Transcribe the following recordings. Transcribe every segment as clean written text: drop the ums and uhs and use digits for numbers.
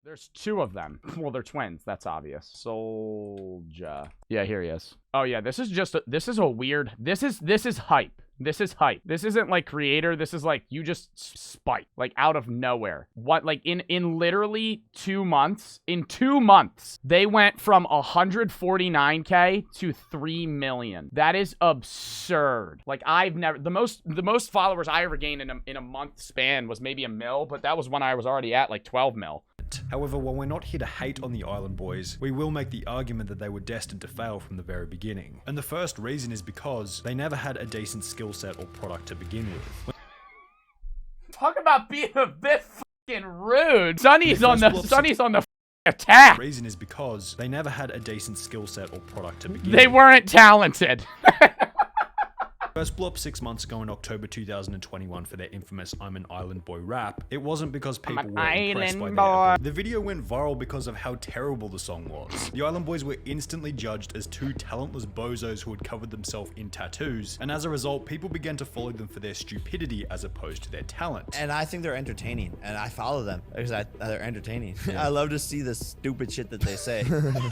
There's two of them. Well, they're twins. That's obvious. Soldier. Yeah, here he is. Oh yeah, this is just this is a weird. This is hype. This is hype. This isn't like creator. This is like you just spike like out of nowhere. What like in literally 2 months? In 2 months, they went from 149K to 3 million. That is absurd. Like I've never the most followers I ever gained in a month span was maybe 1 mil, but that was when I was already at like 12 mil. However, while we're not here to hate on the Island Boys, we will make the argument that they were destined to fail from the very beginning. And the first reason is because they never had a decent skill set or product to begin with. Talk about being a bit fucking rude. Sonny's on the attack. The reason is because they never had a decent skill set or product to begin They with. weren't talented. First blew up 6 months ago in October 2021 for their infamous I'm an Island Boy rap. It wasn't because people were impressed by their ability. The video went viral because of how terrible the song was. The Island Boys were instantly judged as two talentless bozos who had covered themselves in tattoos, and as a result, people began to follow them for their stupidity as opposed to their talent. And I think they're entertaining, and I follow them because they're entertaining. I love to see the stupid shit that they say.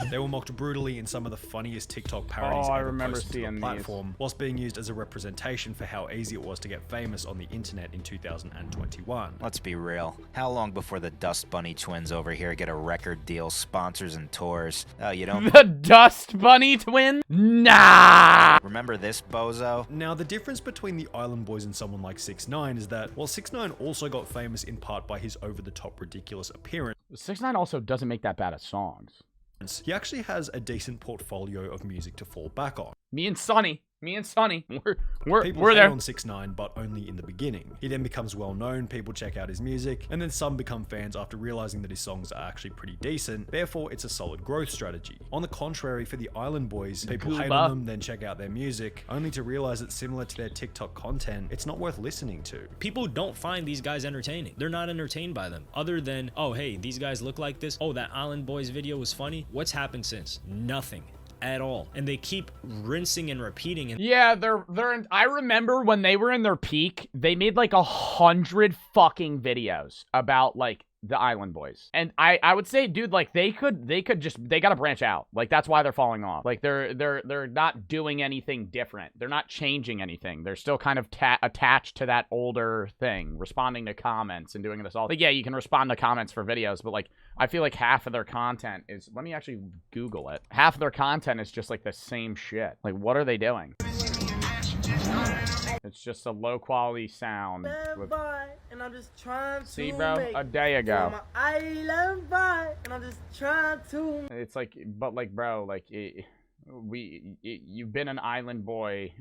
They were mocked brutally in some of the funniest TikTok parodies I ever remember posted to seeing the these. platform, whilst being used as a representation for how easy it was to get famous on the internet in 2021. Let's be real. How long before the Dust Bunny twins over here get a record deal, sponsors, and tours? Oh, you don't The Dust Bunny twin? Nah. remember this bozo? Now, the difference between the Island Boys and someone like 6ix9ine is that while 6ix9ine also got famous in part by his over-the-top ridiculous appearance, 6ix9ine also doesn't make that bad at songs. he actually has a decent portfolio of music to fall back on. Me and Sonny, we're People hate there. on 6ix9ine, but only in the beginning. He then becomes well known, people check out his music, and then some become fans after realizing that his songs are actually pretty decent. Therefore, it's a solid growth strategy. On the contrary, for the Island Boys, people hate on them, then check out their music, only to realize that similar to their TikTok content, it's not worth listening to. People don't find these guys entertaining. They're not entertained by them. Other than, oh, hey, these guys look like this. Oh, that Island Boys video was funny. What's happened since? Nothing. At all. And they keep rinsing and repeating. And Yeah, I remember when they were in their peak, they made like 100 fucking videos about like the Island Boys. And I would say, dude, like they gotta branch out. Like that's why they're falling off. Like they're not doing anything different. They're not changing anything. They're still kind of attached to that older thing, responding to comments and doing this all. Like, yeah, you can respond to comments for videos, but like I feel like half of their content is, let me actually Google it. Half of their content is just like the same shit. Like, what are they doing? It's just a low quality sound. With... And I'm just trying to See, bro, a day ago. Island boy, and I'm just trying to. It's like, but like, bro, like you've been an Island Boy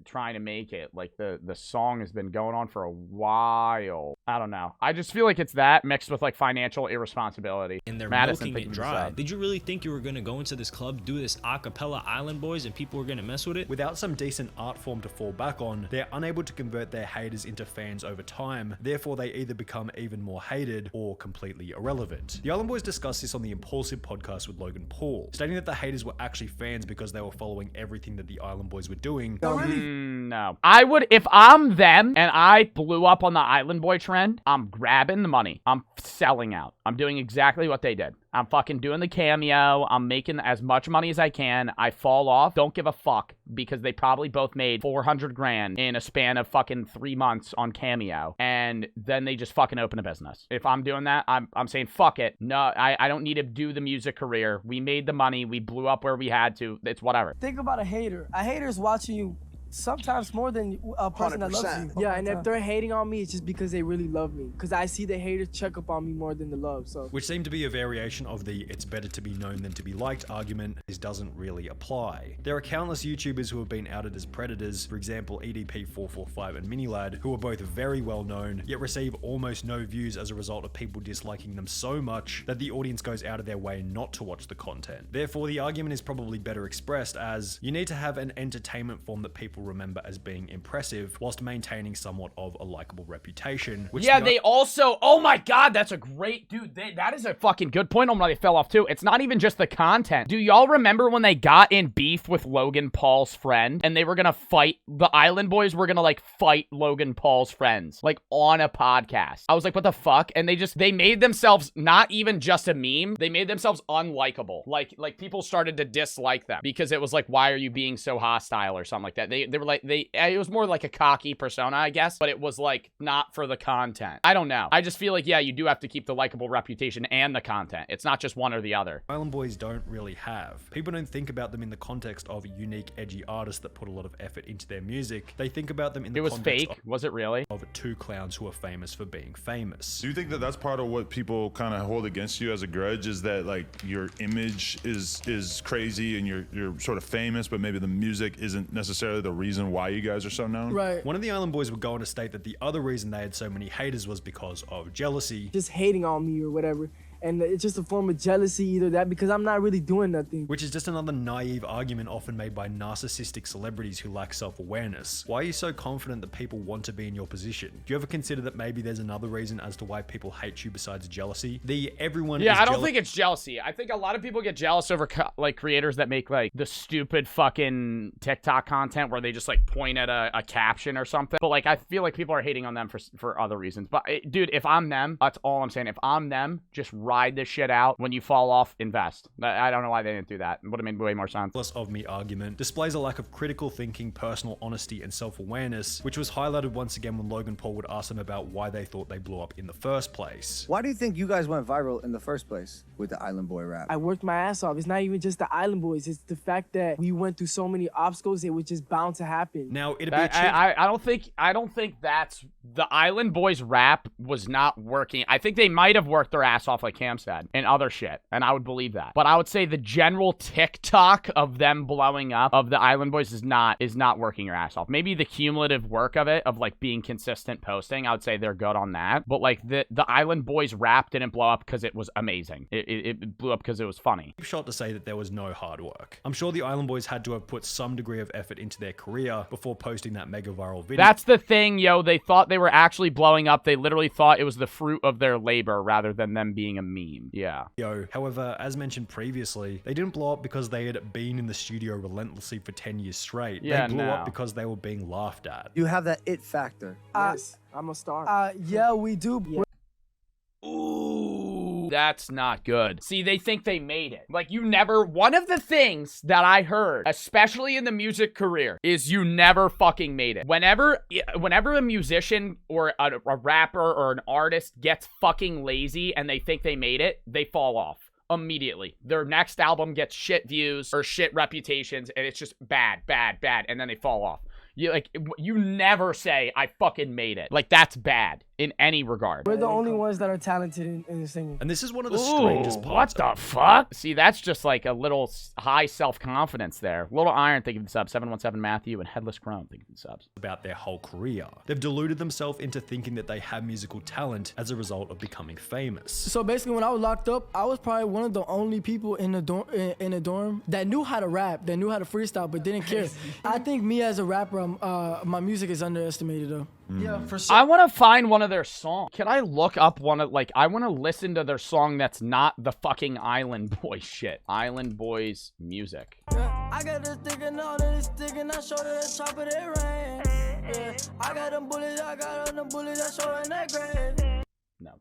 trying to make it. Like the song has been going on for a while. I don't know. I just feel like it's that mixed with like financial irresponsibility. and they're Madison milking it thinking dry. so. Did you really think you were going to go into this club, do this a cappella Island Boys, and people were going to mess with it? Without some decent art form to fall back on, they're unable to convert their haters into fans over time. Therefore, they either become even more hated or completely irrelevant. The Island Boys discussed this on the Impulsive podcast with Logan Paul, stating that the haters were actually fans because they were following everything that the Island Boys were doing. No. I would, if I'm them and I blew up on the Island Boy trend, I'm grabbing the money. I'm selling out. I'm doing exactly what they did. I'm fucking doing the cameo. I'm making as much money as I can. I fall off. Don't give a fuck because they probably both made 400 grand in a span of fucking 3 months on cameo. And then they just fucking open a business. If I'm doing that, I'm saying fuck it. No, I don't need to do the music career. We made the money. We blew up where we had to. It's whatever. Think about a hater. A hater's watching you sometimes more than a person that loves you. Yeah, and if they're hating on me, it's just because they really love me. Because I see the haters check up on me more than the love, so. Which seemed to be a variation of the it's better to be known than to be liked argument. This doesn't really apply. There are countless YouTubers who have been outed as predators, for example EDP445 and Minilad, who are both very well known, yet receive almost no views as a result of people disliking them so much that the audience goes out of their way not to watch the content. Therefore, the argument is probably better expressed as, you need to have an entertainment form that people remember as being impressive, whilst maintaining somewhat of a likable reputation. Which yeah, they also, oh my god, that's a great, dude, that is a fucking good point on why they fell off too. It's not even just the content. Do y'all remember when they got in beef with Logan Paul's friend, and they were gonna fight, the Island Boys were gonna, like, fight Logan Paul's friends, like, on a podcast? I was like, what the fuck? And they made themselves not even just a meme, they made themselves unlikable. Like people started to dislike them because it was like, why are you being so hostile or something like that? They were like, it was more like a cocky persona, I guess, but it was like not for the content. I don't know. I just feel like, yeah, you do have to keep the likable reputation and the content. It's not just one or the other. Island Boys don't really have. People don't think about them in the context of unique, edgy artists that put a lot of effort into their music. They think about them in the context fake. Was it really? Of two clowns who are famous for being famous. Do you think that that's part of what people kind of hold against you as a grudge, is that like your image is crazy and you're sort of famous, but maybe the music isn't necessarily the reason why you guys are so known? Right. One of the Island Boys would go on to state that the other reason they had so many haters was because of jealousy. Just hating on me or whatever. And it's just a form of jealousy, either that, because I'm not really doing nothing. Which is just another naive argument often made by narcissistic celebrities who lack self-awareness. Why are you so confident that people want to be in your position? Do you ever consider that maybe there's another reason as to why people hate you besides jealousy? Yeah, I don't think it's jealousy. I think a lot of people get jealous over like creators that make like the stupid fucking TikTok content where they just like point at a caption or something. But like, I feel like people are hating on them for other reasons. But dude, if I'm them, that's all I'm saying. If I'm them, just ride this shit out. When you fall off, invest. I don't know why they didn't do that. It would have made way more sense. Less of me argument displays a lack of critical thinking, personal honesty, and self-awareness, which was highlighted once again when Logan Paul would ask them about why they thought they blew up in the first place. Why do you think you guys went viral in the first place with the Island Boy rap? I worked my ass off. It's not even just the Island Boys. It's the fact that we went through so many obstacles. It was just bound to happen. Now, it'd be I don't think that's the Island Boys rap was not working. I think they might have worked their ass off, like Cam said, and other shit, and I would believe that. But I would say the general TikTok of them blowing up of the Island Boys is not working your ass off. Maybe the cumulative work of it, of like being consistent posting, I would say they're good on that. But like the Island Boys rap didn't blow up because it was amazing. It blew up because it was funny. Shot to say that there was no hard work. I'm sure the Island Boys had to have put some degree of effort into their career before posting that mega viral video. That's the thing, yo. They thought they were actually blowing up. They literally thought it was the fruit of their labor rather than them being a meme. Yeah. However, as mentioned previously, they didn't blow up because they had been in the studio relentlessly for 10 years straight. Yeah, they blew up because they were being laughed at. You have that it factor. Yes, I'm a star. Yeah, we do. Yeah. Ooh, that's not good. See, they think they made it. Like, one of the things that I heard, especially in the music career, is you never fucking made it. Whenever a musician or a rapper or an artist gets fucking lazy and they think they made it, they fall off immediately. Their next album gets shit views or shit reputations, and it's just bad, and then they fall off. You never say, I fucking made it. Like, that's bad in any regard. We're the only ones that are talented in singing. And this is one of the strangest parts. What the fuck? See, that's just like a little high self-confidence there. Little Iron, thinking the subs. 717 Matthew and Headless Chrome, thinking the subs. About their whole career. They've deluded themselves into thinking that they have musical talent as a result of becoming famous. So basically, when I was locked up, I was probably one of the only people in the dorm that knew how to rap, that knew how to freestyle, but didn't care. I think me as a rapper, my music is underestimated though. Yeah, for sure. I want to find one of their songs. Can I look up one of, like, I want to listen to their song that's not the fucking Island Boys shit. Island Boys music. Yeah, I got this stick and all this stick and I showed her the top of their rain. Yeah, I got them bullets, that show in that grave. No.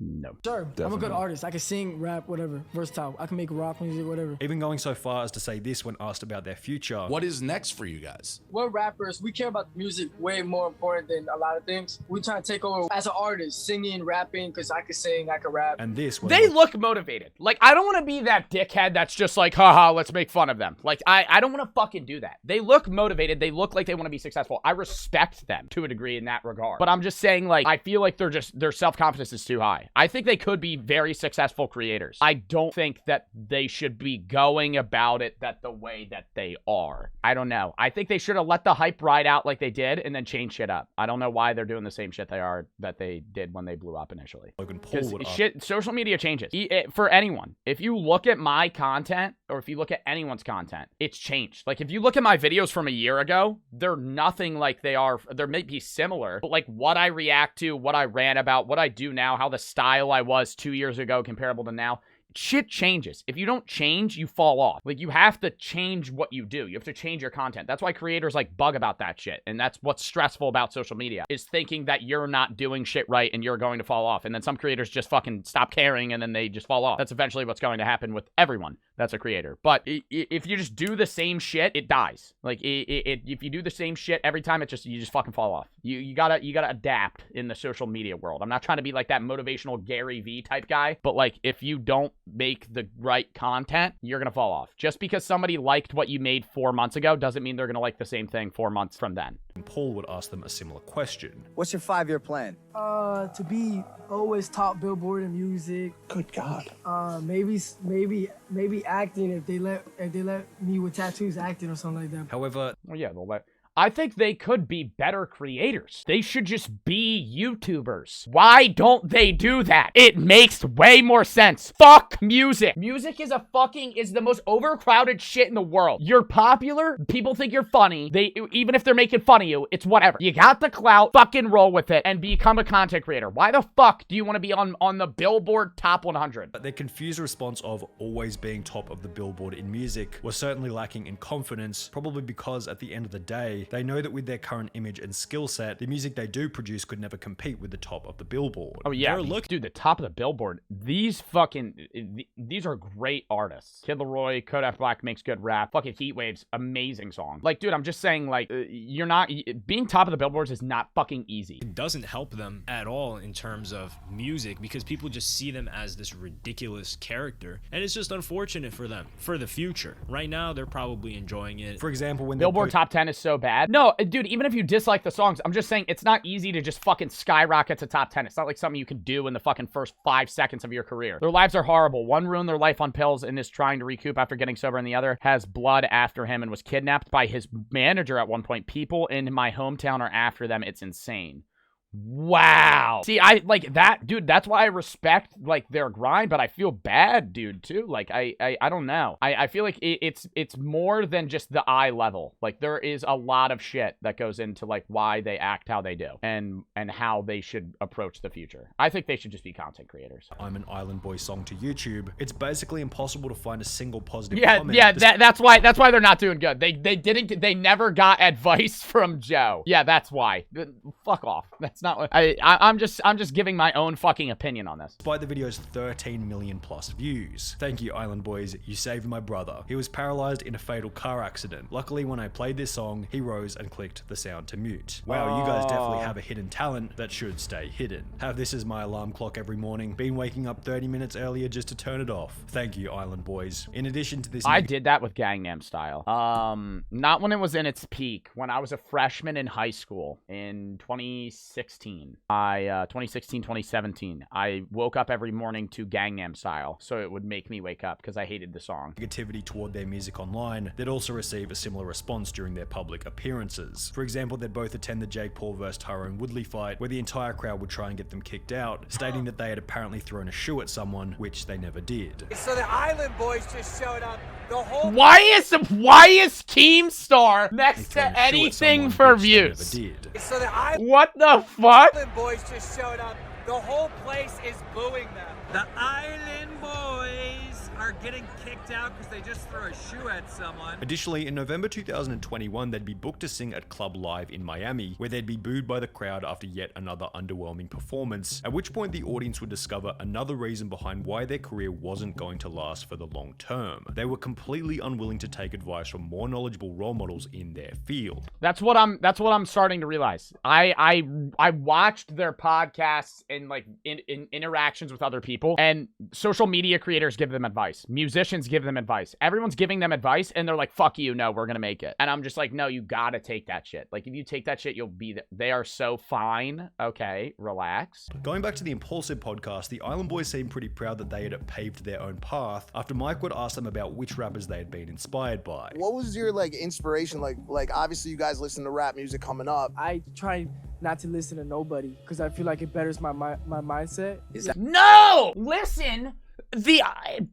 No. Sure, definitely. I'm a good artist. I can sing, rap, whatever. Versatile. I can make rock music, whatever. Even going so far as to say this when asked about their future. What is next for you guys? We're rappers. We care about music way more important than a lot of things. We try to take over as an artist, singing, rapping, because I can sing, I can rap. And this they look motivated. Like, I don't want to be that dickhead that's just like, haha, let's make fun of them. Like, I don't want to fucking do that. They look motivated. They look like they want to be successful. I respect them to a degree in that regard. But I'm just saying, like, I feel like their self-confidence is too high. I think they could be very successful creators. I don't think that they should be going about it the way that they are. I don't know. I think they should have let the hype ride out like they did and then change shit up. I don't know why they're doing the same shit that they did when they blew up initially. Logan Paul would social media changes. For anyone, if you look at my content or if you look at anyone's content, it's changed. Like, if you look at my videos from a year ago, they're nothing like they are. They may be similar, but like what I react to, what I rant about, what I do now, how the style I was 2 years ago comparable to now, shit changes. If you don't change, you fall off. Like, you have to change what you do. You have to change your content. That's why creators like bug about that shit. And that's what's stressful about social media, is thinking that you're not doing shit right and you're going to fall off. And then some creators just fucking stop caring and then they just fall off. That's eventually what's going to happen with everyone that's a creator. But if you just do the same shit, it dies. Like, if you do the same shit every time, you just fucking fall off. You gotta adapt in the social media world. I'm not trying to be like that motivational Gary V type guy, but like, if you don't make the right content, you're gonna fall off. Just because somebody liked what you made 4 months ago doesn't mean they're gonna like the same thing 4 months from then. And Paul would ask them a similar question. What's your 5-year plan? To be always top Billboard in music. Good God. Maybe acting if they let me with tattoos acting or something like that. However, Well, yeah, I think they could be better creators. They should just be YouTubers. Why don't they do that? It makes way more sense. Fuck music. Music is the most overcrowded shit in the world. You're popular, people think you're funny. Even if they're making fun of you, it's whatever. You got the clout, fucking roll with it and become a content creator. Why the fuck do you want to be on the Billboard Top 100? their confused response of always being top of the Billboard in music was certainly lacking in confidence, probably because at the end of the day, they know that with their current image and skill set, the music they do produce could never compete with the top of the Billboard. Oh yeah, dude, the top of the Billboard. These are great artists. Kid Laroi, Kodak Black makes good rap. Fucking Heat Waves, amazing song. Like, dude, I'm just saying, like, being top of the Billboards is not fucking easy. It doesn't help them at all in terms of music because people just see them as this ridiculous character, and it's just unfortunate for them for the future. Right now, they're probably enjoying it. For example, when Billboard Top 10 is so bad. No, dude, even if you dislike the songs, I'm just saying it's not easy to just fucking skyrocket to top 10. It's not like something you can do in the fucking first 5 seconds of your career. Their lives are horrible. One ruined their life on pills and is trying to recoup after getting sober, and the other has blood after him and was kidnapped by his manager at one point. People in my hometown are after them. It's insane. Wow. See, I like that, dude. That's why I respect like their grind, but I feel bad, dude, too. Like I don't know. I feel like it's more than just the eye level. Like, there is a lot of shit that goes into like why they act how they do and how they should approach the future. I think they should just be content creators. I'm an Island Boy song to YouTube, it's basically impossible to find a single positive comment. Yeah, that's why they're not doing good. They never got advice from Joe. Yeah, that's why. Fuck off. That's not what I'm just giving my own fucking opinion on this. Despite the video's 13 million plus views. Thank you, Island Boys, you saved my brother. He was paralyzed in a fatal car accident. Luckily, when I played this song, he rose and clicked the sound to mute. Wow, you guys definitely have a hidden talent that should stay hidden. Have this as my alarm clock every morning. Been waking up 30 minutes earlier just to turn it off. Thank you, Island Boys. In addition to this, I did that with Gangnam Style. Not when it was in its peak. When I was a freshman in high school in 2016. 2016, 2017. I woke up every morning to Gangnam Style, so it would make me wake up because I hated the song. Negativity toward their music online, they'd also receive a similar response during their public appearances. For example, they'd both attend the Jake Paul vs Tyrone Woodley fight, where the entire crowd would try and get them kicked out, stating that they had apparently thrown a shoe at someone, which they never did. So the Island Boys just showed up. The whole Why is Keemstar next to anything for views? So the What the fuck? Island Boys just showed up. The whole place is booing them. The Island Boys are getting kicked out because they just threw a shoe at someone. Additionally, in November 2021, they'd be booked to sing at Club Live in Miami, where they'd be booed by the crowd after yet another underwhelming performance, at which point the audience would discover another reason behind why their career wasn't going to last for the long term. They were completely unwilling to take advice from more knowledgeable role models in their field. That's what I'm starting to realize. I watched their podcasts and like in interactions with other people, and social media creators give them advice. Musicians give them advice. Everyone's giving them advice, and they're like, fuck you, no, we're gonna make it. And I'm just like, no, you gotta take that shit. Like, if you take that shit, you'll be there. They are so fine. Okay, relax. Going back to the Impulsive podcast, the Island Boys seemed pretty proud that they had paved their own path after Mike would ask them about which rappers they had been inspired by. What was your like inspiration? Like obviously you guys listen to rap music coming up. I try not to listen to nobody because I feel like it betters my mindset. No! Listen the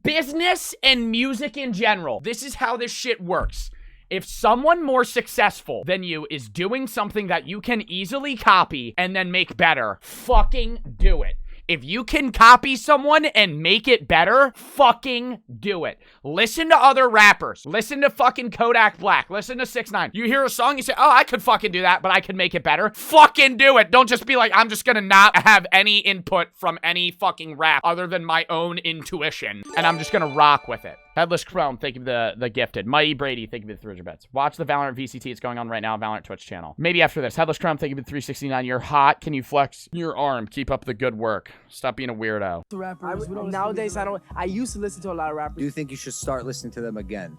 business and music in general, this is how this shit works. If someone more successful than you is doing something that you can easily copy and then make better, fucking do it. If you can copy someone and make it better, fucking do it. Listen to other rappers. Listen to fucking Kodak Black. Listen to 6ix9ine. You hear a song, you say, oh, I could fucking do that, but I can make it better. Fucking do it. Don't just be like, I'm just gonna not have any input from any fucking rap other than my own intuition, and I'm just gonna rock with it. Headless Chrome, thank you for the gifted. Mighty Brady, thank you for the 300 bets. Watch the Valorant VCT. It's going on right now. Valorant Twitch channel. Maybe after this. Headless Chrome, thank you for the 369. You're hot. Can you flex your arm? Keep up the good work. Stop being a weirdo. The rappers. Nowadays, I used to listen to a lot of rappers. Do you think you should start listening to them again?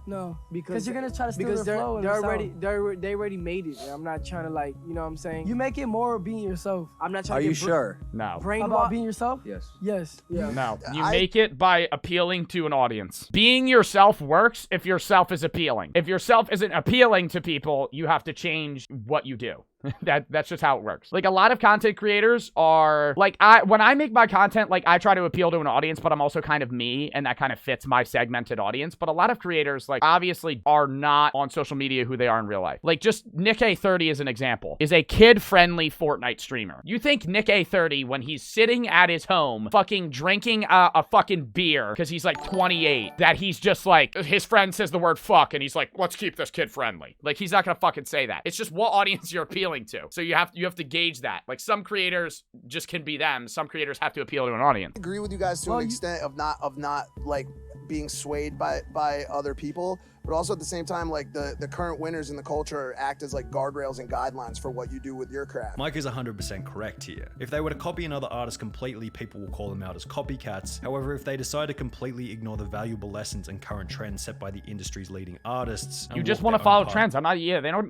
No, because you're gonna try to steal because their flow. they already made it. I'm not trying to, like, you know what I'm saying? You make it more being yourself. I'm not trying Are to you get sure? No. brain About being yourself? Yes. Yes. Yeah. No. You make it by appealing to an audience. Being yourself works if yourself is appealing. If yourself isn't appealing to people, you have to change what you do. That's just how it works. Like, a lot of content creators are like, when I make my content, like, I try to appeal to an audience, but I'm also kind of me, and that kind of fits my segmented audience. But a lot of creators, like, obviously are not on social media who they are in real life. Like, just Nick A30 as an example is a kid-friendly Fortnite streamer. You think Nick A30, when he's sitting at his home fucking drinking a fucking beer because he's like 28, that he's just like, his friend says the word fuck and he's like, let's keep this kid friendly. Like, he's not gonna fucking say that. It's just what audience you're appealing to. So you have to gauge that. Like, some creators just can be them. Some creators have to appeal to an audience. I agree with you guys to an extent of not like being swayed by other people, but also at the same time, like, the current winners in the culture act as like guardrails and guidelines for what you do with your craft. Mike is 100% correct here. If they were to copy another artist completely, people will call them out as copycats. However, if they decide to completely ignore the valuable lessons and current trends set by the industry's leading artists, you just want to follow trends. I'm not,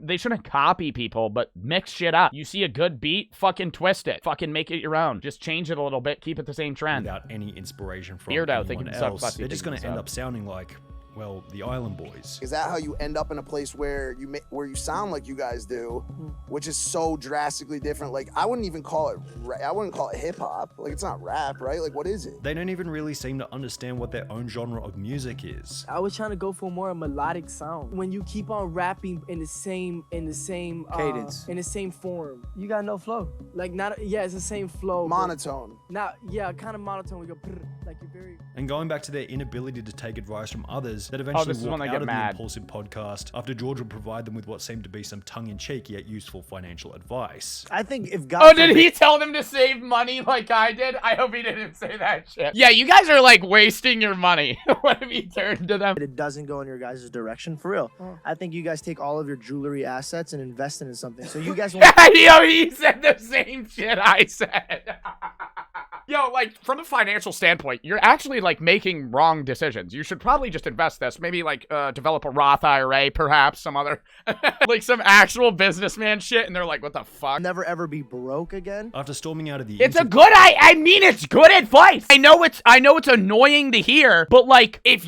they shouldn't copy people, but mix shit up. You see a good beat, fucking twist it. Fucking make it your own. Just change it a little bit, keep it the same trend. Without any inspiration from Beardo, anyone else, they're just going to end up sounding like, well, the Island Boys. Is that how you end up in a place where you sound like you guys do, which is so drastically different? Like, I wouldn't even call it hip hop. Like, it's not rap, right? Like, what is it? They don't even really seem to understand what their own genre of music is. I was trying to go for more melodic sound. When you keep on rapping in the same cadence, in the same form, You got no flow. like, it's the same flow. Monotone. Kind of monotone. We go like, you're very. And going back to their inability to take advice from others that eventually walk out of the Impulsive podcast after George would provide them with what seemed to be some tongue-in-cheek yet useful financial advice. I think if God did he tell them to save money like I did? I hope he didn't say that shit. Yeah, you guys are like wasting your money. What if he turned to them? It doesn't go in your guys' direction, for real. I think you guys take all of your jewelry assets and invest it in something. So you guys won't. Yo, he said the same shit I said. Yo, like, from a financial standpoint, you're actually, like, making wrong decisions. You should probably just invest this. Maybe, like, develop a Roth IRA, perhaps, some other, like, some actual businessman shit, and they're like, what the fuck? Never ever be broke again. After storming out of the It's a good, I mean, it's good advice. I know it's annoying to hear, but, like, if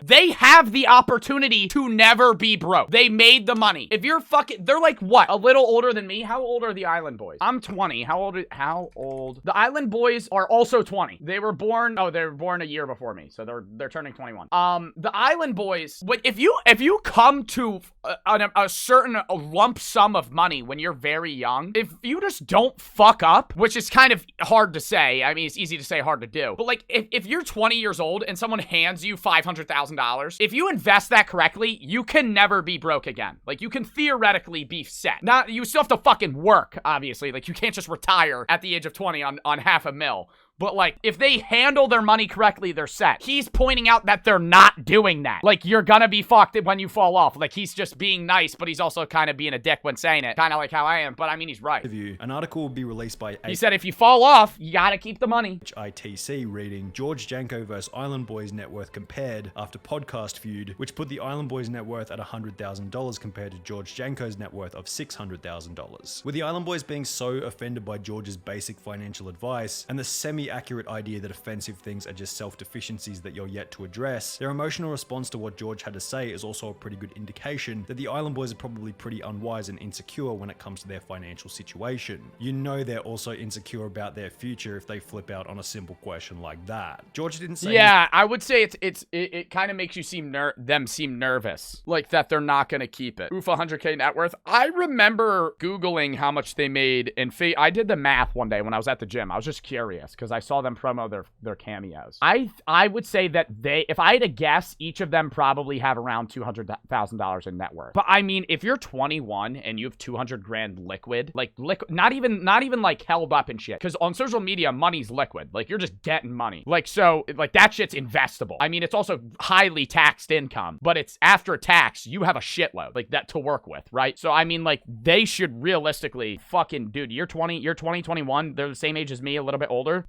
they have the opportunity to never be broke. They made the money. If you're they're like, what, a little older than me? How old are the Island Boys? I'm 20. How old? The Island Boys are also 20. They were born a year before me, so they're turning 21. The Island Boys, if you come to a certain lump sum of money when you're very young, if you just don't fuck up, which is kind of hard to say. I mean, it's easy to say, hard to do. But like, if you're 20 years old and someone hands you $500,000, if you invest that correctly, you can never be broke again. Like, you can theoretically be set. Now, you still have to fucking work, obviously. Like, you can't just retire at the age of 20 on $500,000. But, like, if they handle their money correctly, they're set. He's pointing out that they're not doing that. Like, you're gonna be fucked when you fall off. Like, he's just being nice, but he's also kind of being a dick when saying it. Kind of like how I am, but I mean, he's right. An article will be released by... He said if you fall off, you gotta keep the money. ITC reading George Janko vs. Island Boys net worth compared after podcast feud, which put the Island Boys net worth at $100,000 compared to George Janko's net worth of $600,000. With the Island Boys being so offended by George's basic financial advice and the semi accurate idea that offensive things are just self-deficiencies that you're yet to address, their emotional response to what George had to say is also a pretty good indication that the Island Boys are probably pretty unwise and insecure when it comes to their financial situation. You know they're also insecure about their future if they flip out on a simple question like that. George didn't say... Yeah, I would say it kind of makes you seem nervous, like that they're not gonna keep it. Oof, 100K net worth. I remember Googling how much they made in I did the math one day when I was at the gym. I was just curious because I saw them promo their cameos. I would say that if I had to guess, each of them probably have around $200,000 in net worth. But I mean, if you're 21 and you have 200 grand liquid, not even like held up and shit, because on social media, money's liquid. Like, you're just getting money. Like, so, like, that shit's investable. I mean, it's also highly taxed income, but it's after tax, you have a shitload, like, that to work with, right? So, I mean, like, they should realistically fucking, dude, you're 21, they're the same age as me, a little bit older.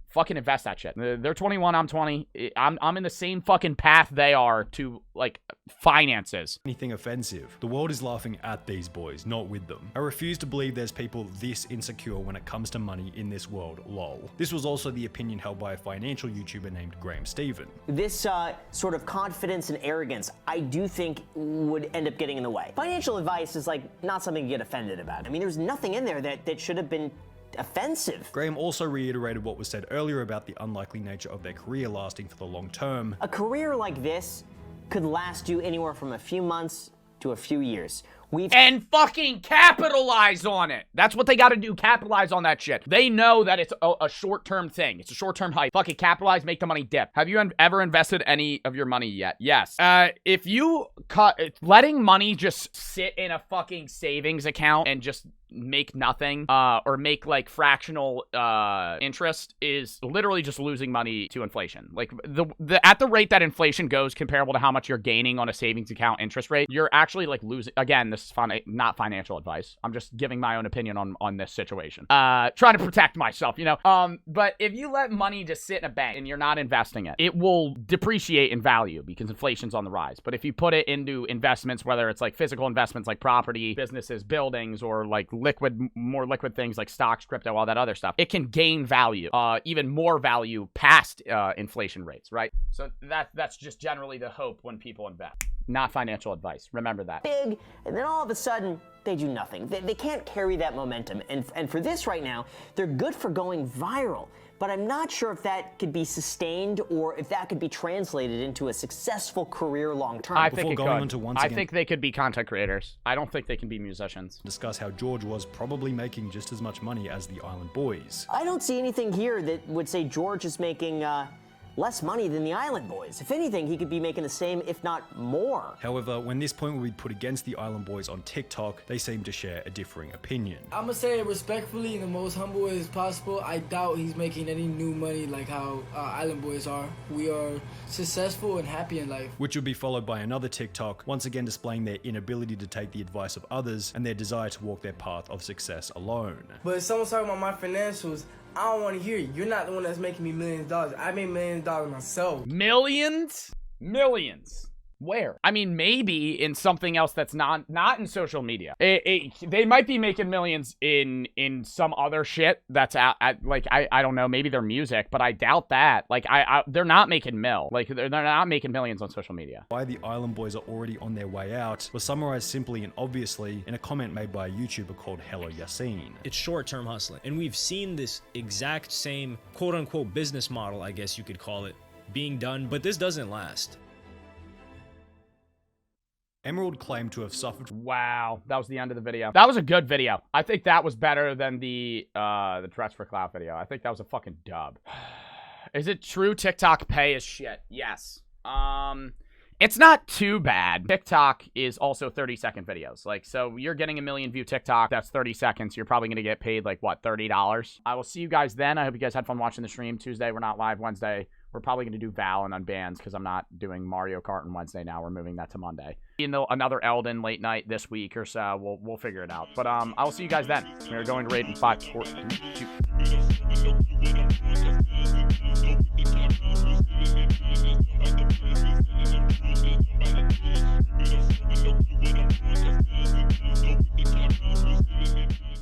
Fucking invest that shit. They're 21, I'm 20. I'm in the same fucking path they are to, like, finances. Anything offensive. The world is laughing at these boys, not with them. I refuse to believe there's people this insecure when it comes to money in this world, lol. This was also the opinion held by a financial YouTuber named Graham Stephan. This sort of confidence and arrogance, I do think would end up getting in the way. Financial advice is, like, not something to get offended about. I mean, there's nothing in there that should have been offensive. Graham also reiterated what was said earlier about the unlikely nature of their career lasting for the long term. A career like this could last you anywhere from a few months to a few years. And fucking capitalize on it. That's what they got to do. Capitalize on that shit. They know that it's a short-term thing. It's a short-term hype. Fucking capitalize, make the money dip. Have you ever invested any of your money yet? Yes. If you letting money just sit in a fucking savings account and just make nothing, or make like fractional interest is literally just losing money to inflation. Like at the rate that inflation goes comparable to how much you're gaining on a savings account interest rate, you're actually like losing. Again, this is not financial advice. I'm just giving my own opinion on this situation. Trying to protect myself, you know. But if you let money just sit in a bank and you're not investing it, it will depreciate in value because inflation's on the rise. But if you put it into investments, whether it's like physical investments like property, businesses, buildings, or like more liquid things like stocks, crypto, all that other stuff, it can gain value, even more value past inflation rates, right? So that's just generally the hope when people invest. Not financial advice. Remember that. Big, and then all of a sudden, they do nothing. They can't carry that momentum. And for this right now, they're good for going viral. But I'm not sure if that could be sustained or if that could be translated into a successful career long term. I think it could. I think they could be content creators. I don't think they can be musicians. Discuss how George was probably making just as much money as the Island Boys. I don't see anything here that would say George is making less money than the Island Boys. If anything, he could be making the same, if not more. However, when this point will be put against the Island Boys on TikTok, they seem to share a differing opinion. I'm gonna say it respectfully in the most humble way as possible. I doubt he's making any new money like how Island Boys are. We are successful and happy in life. Which would be followed by another TikTok, once again displaying their inability to take the advice of others and their desire to walk their path of success alone. But if someone's talking about my financials, I don't want to hear you. You're not the one that's making me millions of dollars. I made millions of dollars myself. Millions? Millions. Where? I mean, maybe in something else that's not in social media. They might be making millions in some other shit that's like I don't know, maybe their music, but I doubt that. Like they're not making they're not making millions on social media. Why the Island Boys are already on their way out was summarized simply and obviously in a comment made by a YouTuber called Hello Yassine. It's short-term hustling, and we've seen this exact same quote-unquote business model, I guess you could call it, being done, but this doesn't last. Emerald claimed to have suffered. Wow, that was the end of the video. That was a good video. I think that was better than the Dress for Clout video. I think that was a fucking dub. Is it true TikTok pay is shit? Yes. It's not too bad. TikTok is also 30-second videos. Like, so you're getting a 1 million view TikTok. That's 30 seconds. You're probably going to get paid like, what, $30? I will see you guys then. I hope you guys had fun watching the stream. Tuesday, we're not live. Wednesday, we're probably going to do Val and Unbans because I'm not doing Mario Kart on Wednesday now. We're moving that to Monday. Another Elden late night this week or so. We'll figure it out. But I will see you guys then. We're going to raid in 5, 4, 3, 2.